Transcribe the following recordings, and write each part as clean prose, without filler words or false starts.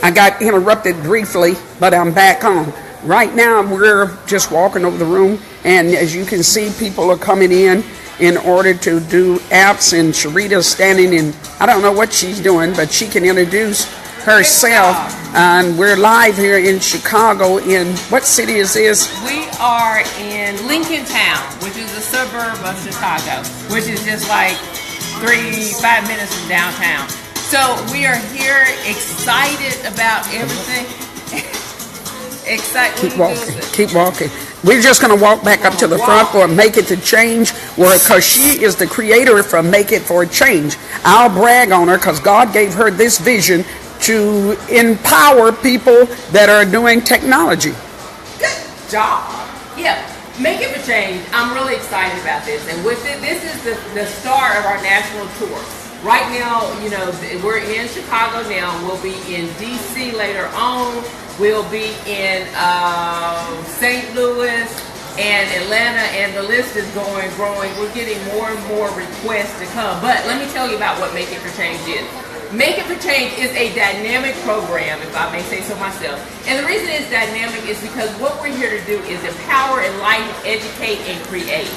I got interrupted briefly, but I'm back on. Right now, we're just walking over the room, and as you can see, people are coming in order to do apps, and Sharita's standing in, I don't know what she's doing, but she can introduce herself. And we're live here in Chicago. In what city is this? We are in Lincoln Town, which is a suburb of Chicago, which is just like 5 minutes from downtown. So we are here excited about everything. Keep walking. We're just going to walk back up to the front for Make It to Change, because she is the creator for Make It for Change. I'll brag on her because God gave her this vision to empower people that are doing technology. Good job. Yeah, Make It for Change. I'm really excited about this. And with it, this is the start of our national tour. Right now, you know, we're in Chicago now. We'll be in D.C. later on. We'll be in St. Louis and Atlanta, and the list is growing. We're getting more and more requests to come. But let me tell you about what Make It for Change is. Make It for Change is a dynamic program, if I may say so myself. And the reason it's dynamic is because what we're here to do is empower, enlighten, educate, and create.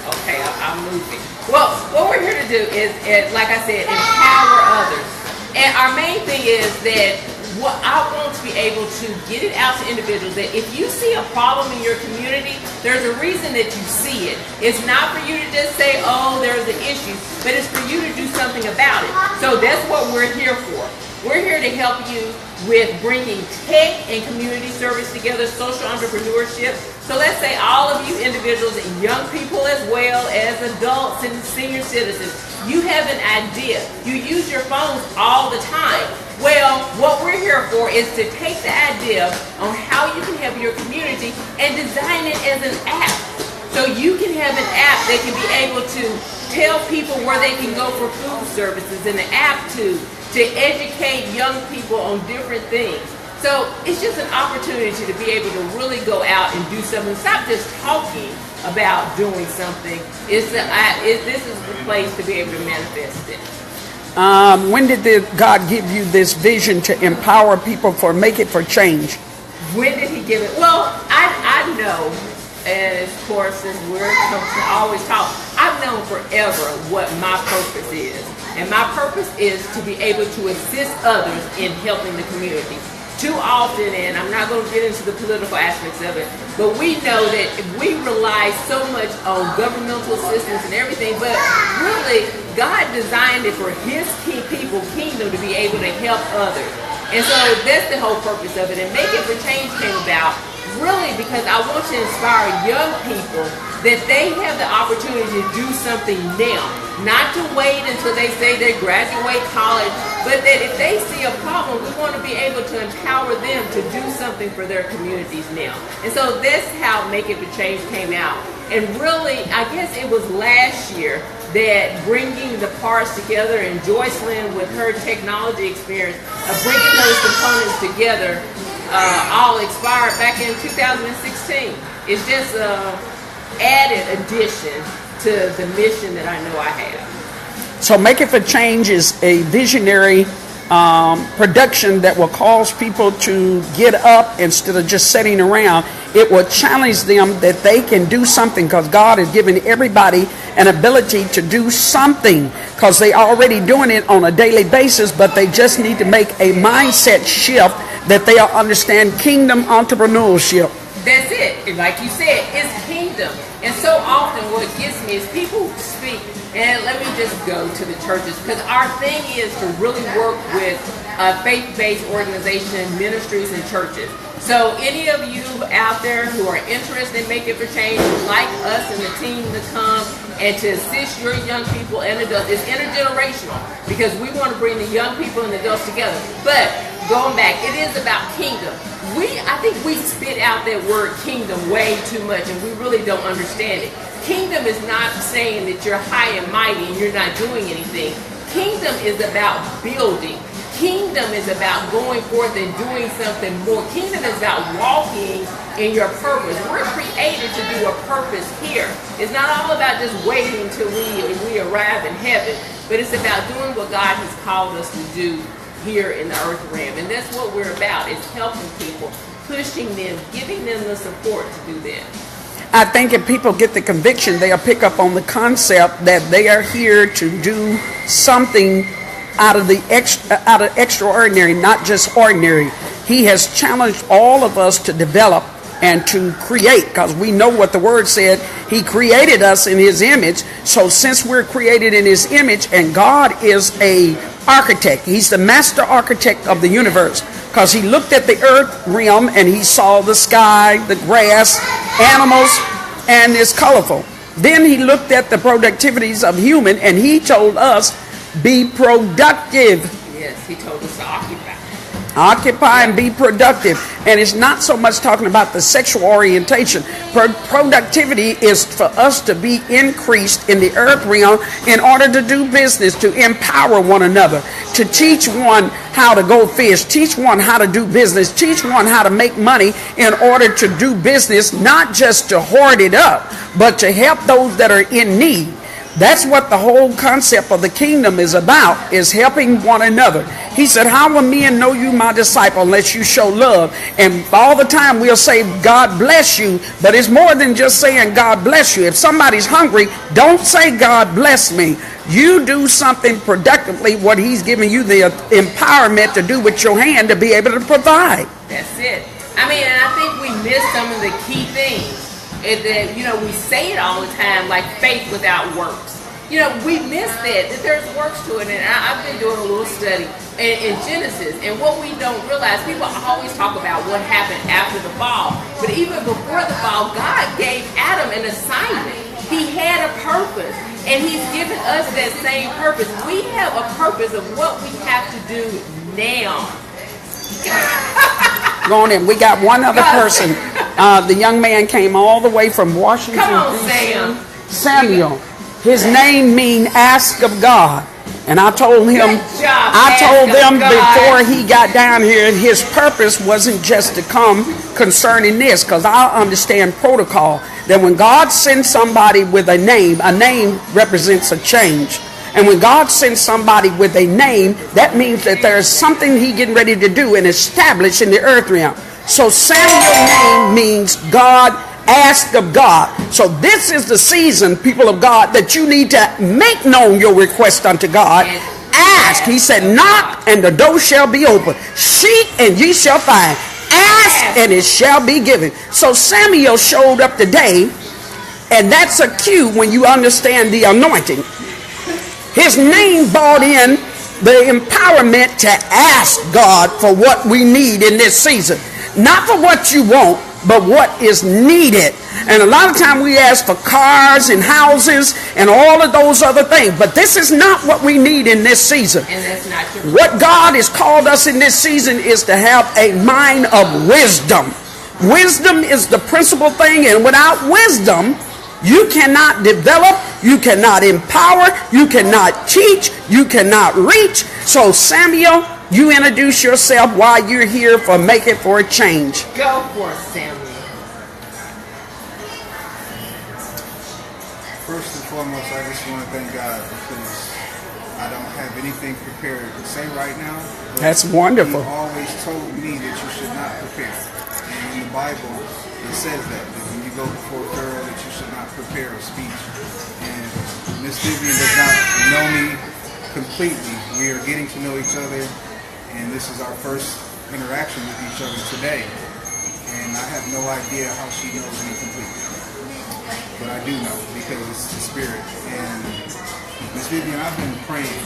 Okay, I'm moving. Well, what we're here to do is, like I said, empower others. And our main thing is that what I want to be able to get it out to individuals that if you see a problem in your community, there's a reason that you see it. It's not for you to just say, oh, there's an issue, but it's for you to do something about it. So that's what we're here for. We're here to help you with bringing tech and community service together, social entrepreneurship. So let's say all of you individuals, young people as well as adults and senior citizens, you have an idea. You use your phones all the time. Well, what we're here for is to take the idea on how you can help your community and design it as an app. So you can have an app that can be able to tell people where they can go for food services, and an app to educate young people on different things. So it's just an opportunity to be able to really go out and do something. Stop just talking about doing something. This is the place to be able to manifest it. When did God give you this vision to empower people for Make It for Change? When did he give it? Well, I know, and of course, as we're always taught, I've known forever what my purpose is. And my purpose is to be able to assist others in helping the community. Too often, and I'm not going to get into the political aspects of it, but we know that we rely so much on governmental assistance and everything, but really, God designed it for His kingdom to be able to help others. And so that's the whole purpose of it. And Make It for Change came about really because I want to inspire young people that they have the opportunity to do something now. Not to wait until they say they graduate college, but that if they see a problem, we want to be able to empower them to do something for their communities now. And so that's how Make It for Change came out. And really, I guess it was last year that bringing the parts together, and Joycelyn with her technology experience of bringing those components together all expired back in 2016. It's just an added addition to the mission that I know I have. So Make It for Change is a visionary production that will cause people to get up instead of just sitting around. It will challenge them that they can do something, because God has given everybody an ability to do something, because they're already doing it on a daily basis, but they just need to make a mindset shift that they'll understand kingdom entrepreneurship. That's it. And like you said, it's kingdom. And so often what gets me is people speak, and let me just go to the churches, because our thing is to really work with faith-based organizations, ministries, and churches. So any of you out there who are interested in Make It for Change, would like us and the team to come and to assist your young people and adults, it's intergenerational, because we want to bring the young people and adults together. But going back, it is about kingdom. I think we spit out that word kingdom way too much, and we really don't understand it. Kingdom is not saying that you're high and mighty and you're not doing anything. Kingdom is about building. Kingdom is about going forth and doing something more. Kingdom is about walking in your purpose. We're created to do a purpose here. It's not all about just waiting until we arrive in heaven, but it's about doing what God has called us to do here in the earth realm. And that's what we're about. It's helping people, pushing them, giving them the support to do that. I think if people get the conviction, they'll pick up on the concept that they are here to do something out of extraordinary, not just ordinary. He has challenged all of us to develop and to create, because we know what the word said. He created us in his image. So since we're created in his image, and God is a architect, he's the master architect of the universe, because he looked at the earth realm and he saw the sky, the grass, animals, and it's colorful. Then he looked at the productivities of human, and he told us, be productive. Yes, he told us to occupy. Occupy and be productive. And it's not so much talking about the sexual orientation. Productivity is for us to be increased in the earth realm in order to do business, to empower one another, to teach one how to go fish, teach one how to do business, teach one how to make money in order to do business, not just to hoard it up, but to help those that are in need. That's what the whole concept of the kingdom is about, is helping one another. He said, how will men know you my disciple unless you show love? And all the time we'll say, God bless you, but it's more than just saying God bless you. If somebody's hungry, don't say God bless me. You do something productively, what he's giving you the empowerment to do with your hand to be able to provide. That's it. I mean, and I think we miss some of the key things. That, you know, we say it all the time, like faith without works. You know, we miss that there's works to it. And I've been doing a little study in Genesis, and what we don't realize, people always talk about what happened after the fall, but even before the fall, God gave Adam an assignment. He had a purpose, and he's given us that same purpose. We have a purpose of what we have to do now. Go on in. We got one other person. The young man came all the way from Washington. Come on, Sam. Samuel. His name means ask of God. And I told him, before he got down here, his purpose wasn't just to come concerning this, because I understand protocol, that when God sends somebody with a name represents a change. And when God sends somebody with a name, that means that there's something he's getting ready to do and establish in the earth realm. So Samuel's name means God, ask of God. So this is the season, people of God, that you need to make known your request unto God. Ask. He said, knock and the door shall be open. Seek and ye shall find. Ask and it shall be given. So Samuel showed up today, and that's a cue when you understand the anointing. His name brought in the empowerment to ask God for what we need in this season. Not for what you want, but what is needed. And a lot of time we ask for cars and houses and all of those other things. But this is not what we need in this season. And that's not true. What God has called us in this season is to have a mind of wisdom. Wisdom is the principal thing, and without wisdom, you cannot develop, you cannot empower, you cannot teach, you cannot reach. So Samuel, you introduce yourself while you're here for Make It for a Change. Go for it, Samuel. First and foremost, I just want to thank God because I don't have anything prepared to say right now. That's wonderful. He always told me that you should not prepare. And in the Bible, it says that when you go before Pharaoh, that you should not prepare a speech. And Miss Vivian does not know me completely. We are getting to know each other, and this is our first interaction with each other today. And I have no idea how she knows me completely. But I do know because it's the Spirit. And Miss Vivian, I've been praying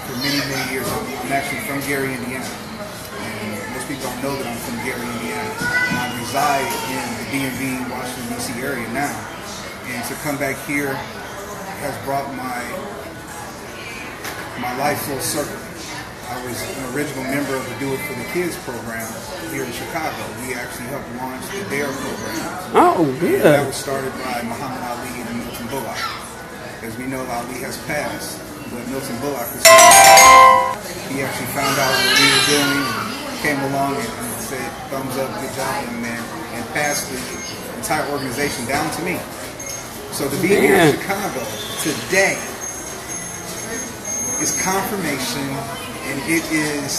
for many, many years. I'm actually from Gary, Indiana. And most people don't know that I'm from Gary, Indiana. And I reside in the DMV, Washington, D.C. area now. And to come back here has brought my life full circle. I was an original member of the Do It for the Kids program here in Chicago. We actually helped launch the DARE program. Oh, good. And that was started by Muhammad Ali and Milton Bullock. As we know, Ali has passed, but Milton Bullock was he actually found out what we were doing and came along and said, thumbs up, good job, young man, and passed the entire organization down to me. So to be here in Chicago today, is confirmation, and it is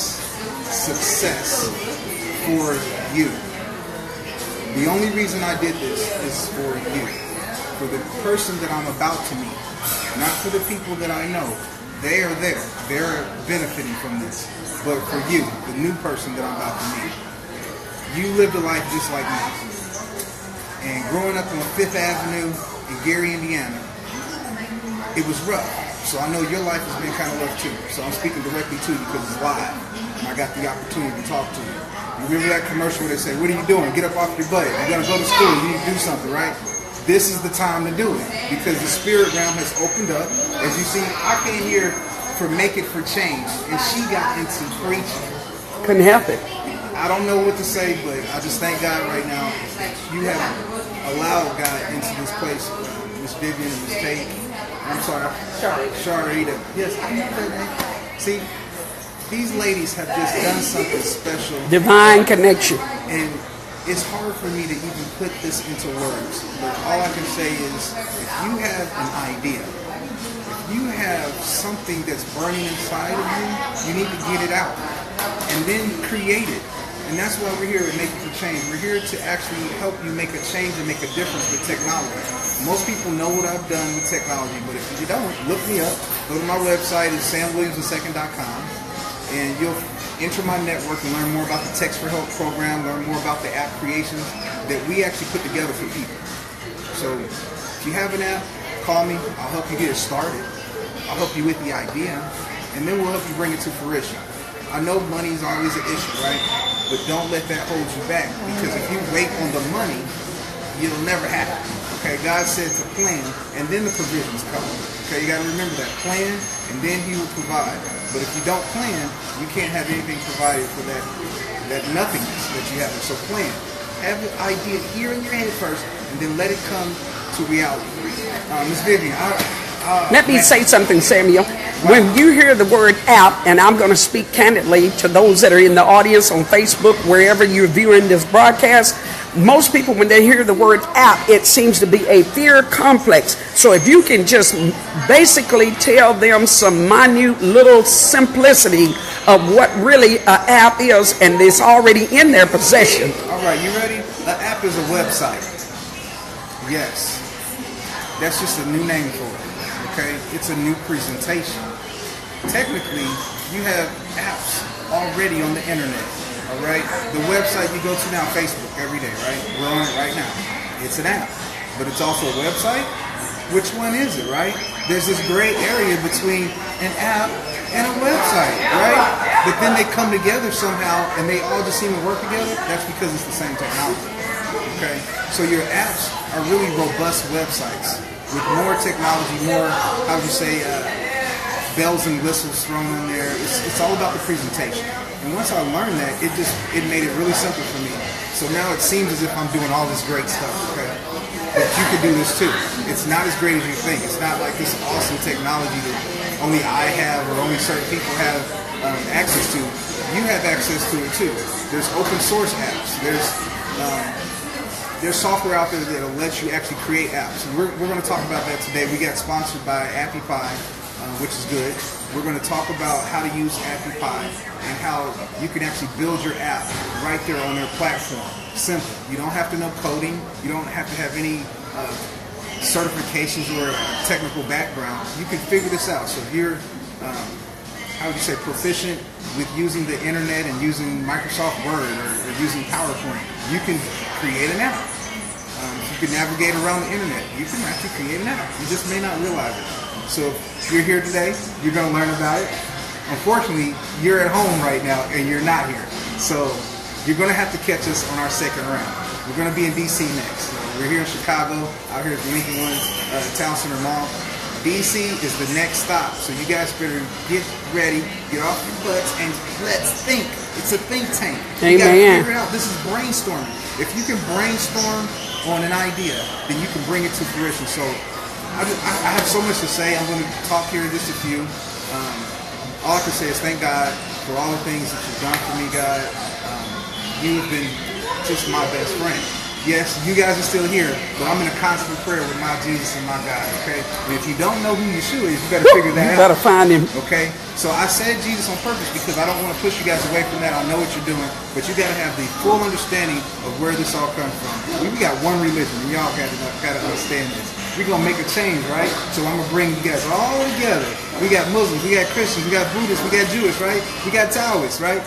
success for you. The only reason I did this is for you, for the person that I'm about to meet, not for the people that I know. They are there. They're benefiting from this. But for you, the new person that I'm about to meet, you lived a life just like me. And growing up on 5th Avenue in Gary, Indiana, it was rough. So I know your life has been kind of rough too. So I'm speaking directly to you because it's live. And I got the opportunity to talk to you. You remember that commercial where they say, what are you doing? Get up off your butt. You got to go to school. You need to do something, right? This is the time to do it because the spirit realm has opened up. As you see, I came here for Make It for Change, and she got into preaching. Couldn't help it. I don't know what to say, but I just thank God right now that you have allowed God into this place. Miss Vivian and Miss Tate. I'm sorry. Sharita. Yes, I know that name. See, these ladies have just done something special. Divine connection. And it's hard for me to even put this into words. But all I can say is, if you have an idea, if you have something that's burning inside of you, you need to get it out. And then create it. And that's why we're here at Make It for Change. We're here to actually help you make a change and make a difference with technology. Most people know what I've done with technology, but if you don't, look me up. Go to my website, it's samwilliamsII.com, and you'll enter my network and learn more about the Text for Help program, learn more about the app creations that we actually put together for people. So if you have an app, call me. I'll help you get it started. I'll help you with the idea, and then we'll help you bring it to fruition. I know money is always an issue, right? But don't let that hold you back, because if you wait on the money, it'll never happen. Okay, God said to plan, and then the provisions come. Okay, you got to remember that. Plan, and then He will provide. But if you don't plan, you can't have anything provided for that nothingness that you have. So plan. Have the idea here in your head first, and then let it come to reality. Ms. Vivian, Let me say something, Samuel. When you hear the word app, and I'm going to speak candidly to those that are in the audience on Facebook, wherever you're viewing this broadcast, most people, when they hear the word app, it seems to be a fear complex. So if you can just basically tell them some minute little simplicity of what really an app is, and it's already in their possession. All right, you ready? An app is a website. Yes. That's just a new name for it. Okay, it's a new presentation. Technically, you have apps already on the internet. All right, the website you go to now, Facebook, every day, right? We're on it right now. It's an app, but it's also a website. Which one is it, right? There's this gray area between an app and a website, right? But then they come together somehow, and they all just seem to work together. That's because it's the same technology. Okay, so your apps are really robust websites with more technology, more, how would you say, bells and whistles thrown in there. It's all about the presentation. And once I learned that, it made it really simple for me. So now it seems as if I'm doing all this great stuff, okay? But you could do this too. It's not as great as you think. It's not like this awesome technology that only I have or only certain people have access to. You have access to it too. There's open source apps. There's software out there that'll let you actually create apps. And we're going to talk about that today. We got sponsored by AppyPie, which is good. We're going to talk about how to use AppyPie and how you can actually build your app right there on their platform. Simple. You don't have to know coding. You don't have to have any certifications or technical background. You can figure this out. So if you're, how would you say, proficient with using the internet and using Microsoft Word or using PowerPoint, you can create an app. You can navigate around the internet. You can actually create an app. You just may not realize it. So if you're here today, you're going to learn about it. Unfortunately, you're at home right now and you're not here. So you're going to have to catch us on our second round. We're going to be in D.C. next. We're here in Chicago, out here at the Lincoln Town Center Mall. D.C. is the next stop. So you guys better get ready, get off your butts, and let's think. It's a think tank. You got to figure it out. This is brainstorming. If you can brainstorm on an idea, then you can bring it to fruition. So I have so much to say. I'm going to talk here in just a few. All I can say is thank God for all the things that you've done for me, God. You've been just my best friend. Yes, you guys are still here, but I'm in a constant prayer with my Jesus and my God, okay? And if you don't know who Yeshua is, you better figure that out. You better find him. Okay? So I said Jesus on purpose because I don't want to push you guys away from that. I know what you're doing, but you got to have the full understanding of where this all comes from. We got one religion, and y'all got to understand this. We're going to make a change, right? So I'm going to bring you guys all together. We got Muslims, we got Christians, we got Buddhists, we got Jewish, right? We got Taoists, right?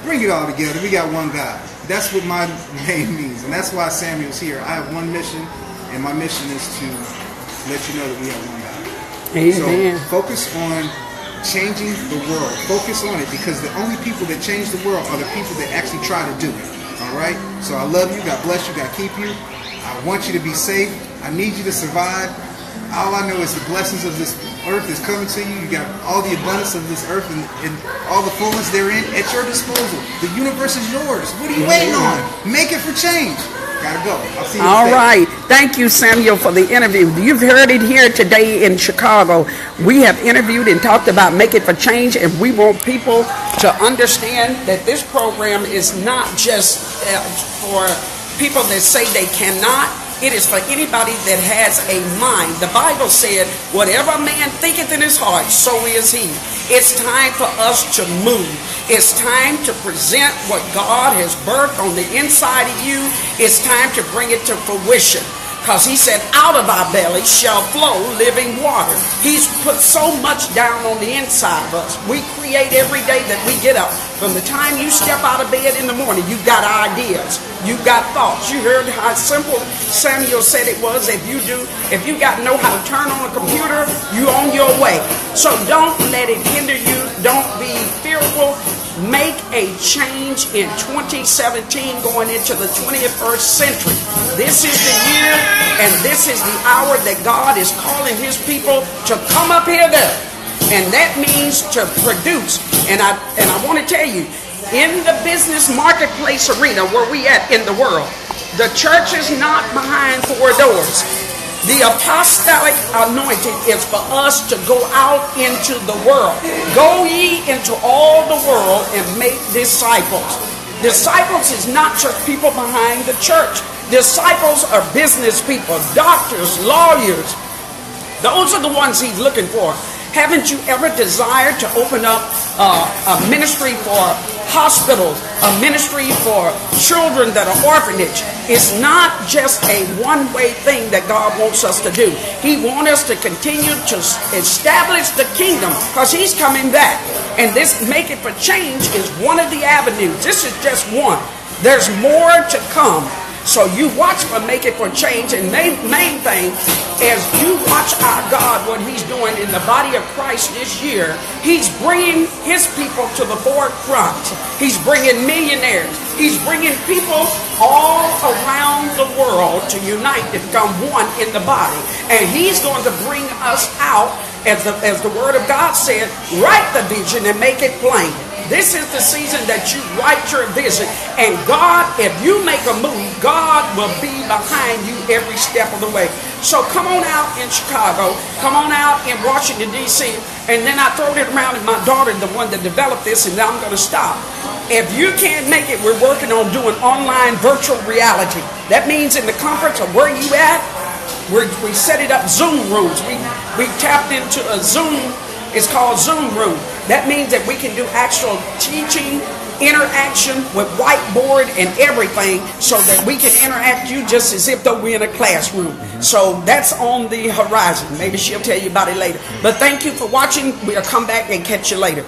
Bring it all together. We got one God. That's what my name means, and that's why Samuel's here. I have one mission, and my mission is to let you know that we have one God. Amen. So focus on changing the world. Focus on it, because the only people that change the world are the people that actually try to do it. All right? So I love you. God bless you. God keep you. I want you to be safe. I need you to survive. All I know is the blessings of this earth is coming to you. You got all the abundance of this earth and all the fullness therein at your disposal. The universe is yours. What are you waiting on? Make it for change. Gotta go. I'll see you All next right. Thank you, Samuel, for the interview. You've heard it here today in Chicago. We have interviewed and talked about Make It for Change, and we want people to understand that this program is not just for people that say they cannot. It is for anybody that has a mind. The Bible said, whatever a man thinketh in his heart, so is he. It's time for us to move. It's time to present what God has birthed on the inside of you. It's time to bring it to fruition. Because he said, out of our belly shall flow living water. He's put so much down on the inside of us. We create every day that we get up. From the time you step out of bed in the morning, you've got ideas. You've got thoughts. You heard how simple Samuel said it was. If you know how to turn on a computer, you on your way. So don't let it hinder you. Don't be fearful. Make a change in 2017 going into the 21st century. This is the year and this is the hour that God is calling his people to come up here there. And that means to produce. And I want to tell you, in the business marketplace arena where we at in the world, the church is not behind four doors. The apostolic anointing is for us to go out into the world. Go ye into all the world and make disciples. Disciples is not just people behind the church. Disciples are business people, doctors, lawyers. Those are the ones he's looking for. Haven't you ever desired to open up a ministry for hospitals, a ministry for children that are orphanage? It's not just a one-way thing that God wants us to do. He wants us to continue to establish the kingdom because he's coming back. And this Make It for Change is one of the avenues. This is just one. There's more to come. So you watch for Make It for Change, and main thing is you watch our God, what he's doing in the body of Christ this year. He's bringing his people to the forefront. He's bringing millionaires. He's bringing people all around the world to unite to become one in the body. And he's going to bring us out, as the word of God said, write the vision and make it plain. This is the season that you write your vision. And God, if you make a move, God will be behind you every step of the way. So come on out in Chicago. Come on out in Washington, D.C. And then I throw it around, and my daughter, the one that developed this, and now I'm going to stop. If you can't make it, we're working on doing online virtual reality. That means in the comforts of where you at, we set it up Zoom rooms. We tapped into a Zoom. It's called Zoom Room. That means that we can do actual teaching, interaction with whiteboard and everything so that we can interact you just as if though we're in a classroom. So that's on the horizon. Maybe she'll tell you about it later. But thank you for watching. We'll come back and catch you later.